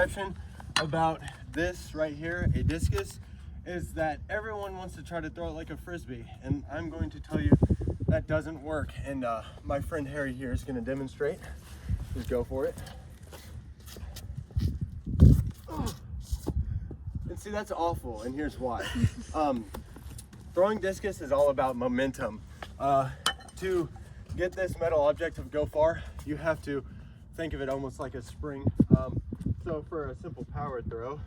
Perception about this right here, a discus, is that everyone wants to try to throw it like a frisbee, and I'm going to tell you that doesn't work. And my friend Harry here is going to demonstrate. Just go for it. And see, that's awful, and here's why. Throwing discus is all about momentum. To get this metal object to go far, you have to think of it almost like a spring. So for a simple power throw,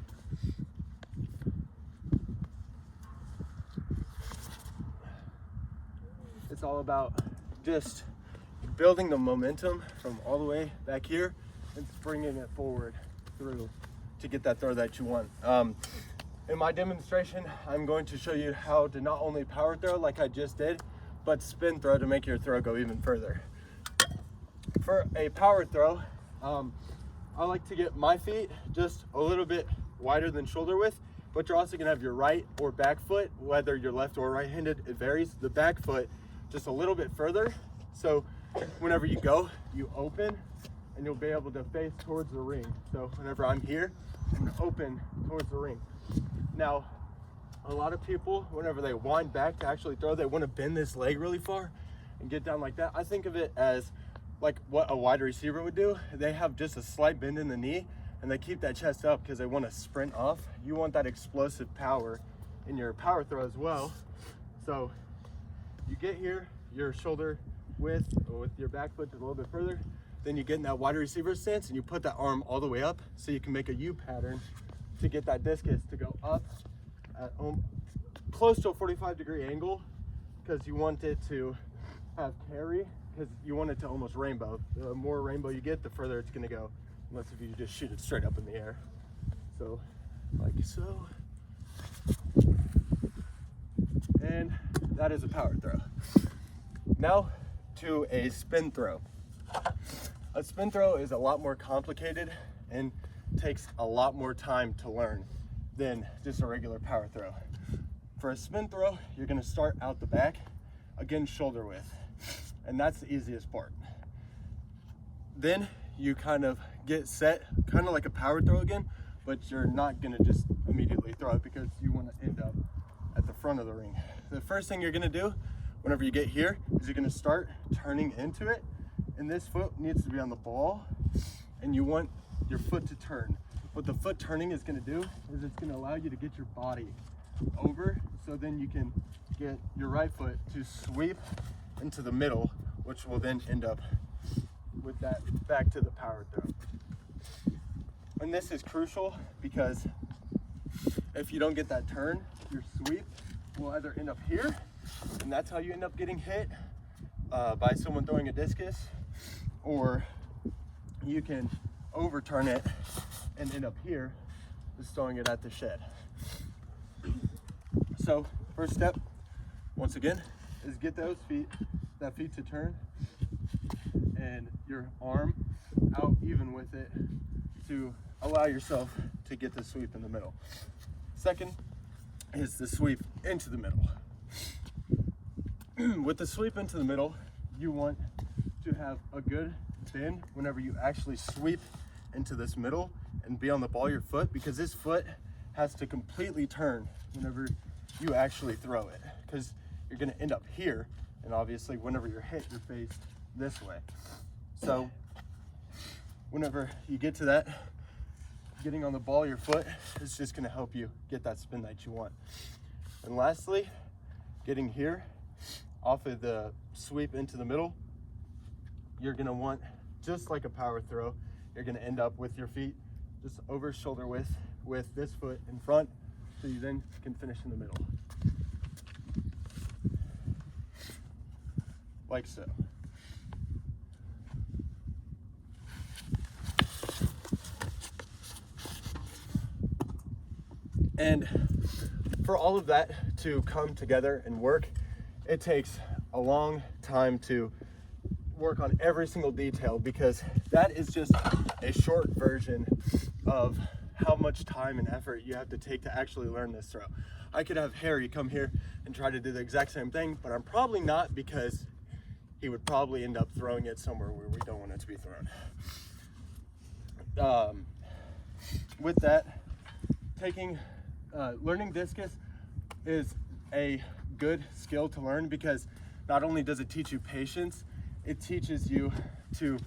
it's all about just building the momentum from all the way back here and bringing it forward through to get that throw that you want. In my demonstration, I'm going to show you how to not only power throw like I just did, but spin throw to make your throw go even further. For a power throw, I like to get my feet just a little bit wider than shoulder width, but you're also gonna have your right or back foot, whether you're left or right-handed, it varies. The back foot just a little bit further. So whenever you go, you open and you'll be able to face towards the ring. So whenever I'm here, I'm gonna open towards the ring. Now, a lot of people, whenever they wind back to actually throw, they wanna bend this leg really far and get down like that. I think of it as like what a wide receiver would do. They have just a slight bend in the knee and they keep that chest up because they want to sprint off. You want that explosive power in your power throw as well. So you get here, your shoulder width with your back foot a little bit further, then you get in that wide receiver stance and you put that arm all the way up so you can make a U pattern to get that discus to go up at close to a 45-degree angle, because you want it to have carry, because you want it to almost rainbow. The more rainbow you get, the further it's gonna go, unless if you just shoot it straight up in the air. So, like so. And that is a power throw. Now to a spin throw. A spin throw is a lot more complicated and takes a lot more time to learn than just a regular power throw. For a spin throw, you're gonna start out the back, again shoulder width. And that's the easiest part. Then you kind of get set, kind of like a power throw again, but you're not gonna just immediately throw it because you wanna end up at the front of the ring. The first thing you're gonna do whenever you get here is you're gonna start turning into it, and this foot needs to be on the ball, and you want your foot to turn. What the foot turning is gonna do is it's gonna allow you to get your body over, so then you can get your right foot to sweep into the middle, which will then end up with that back to the power throw. And this is crucial because if you don't get that turn, your sweep will either end up here, and that's how you end up getting hit by someone throwing a discus, or you can overturn it and end up here just throwing it at the shed. So first step, once again, is get that feet to turn and your arm out even with it to allow yourself to get the sweep in the middle. Second is the sweep into the middle. With the sweep into the middle, you want to have a good bend whenever you actually sweep into this middle and be on the ball of your foot, because this foot has to completely turn whenever you actually throw it, because you're gonna end up here, and obviously whenever you're hit, you're faced this way. So whenever you get to that, getting on the ball of your foot is just gonna help you get that spin that you want. And lastly, getting here off of the sweep into the middle, you're gonna want, just like a power throw, you're gonna end up with your feet just over shoulder width with this foot in front, so you then can finish in the middle. Like so. And for all of that to come together and work, it takes a long time to work on every single detail, because that is just a short version of how much time and effort you have to take to actually learn this throw. I could have Harry come here and try to do the exact same thing, but I'm probably not, because he would probably end up throwing it somewhere where we don't want it to be thrown. with that, learning discus is a good skill to learn because not only does it teach you patience, it teaches you to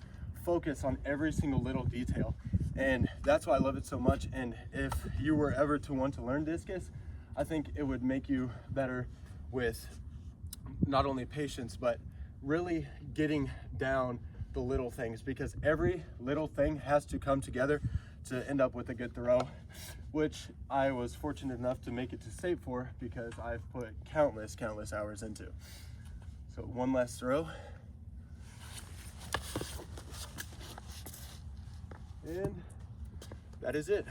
focus on every single little detail. And that's why I love it so much. And if you were ever to want to learn discus, I think it would make you better with not only patience, but really getting down the little things, because every little thing has to come together to end up with a good throw, which I was fortunate enough to make it to state for because I've put countless hours into. So one last throw. And that is it.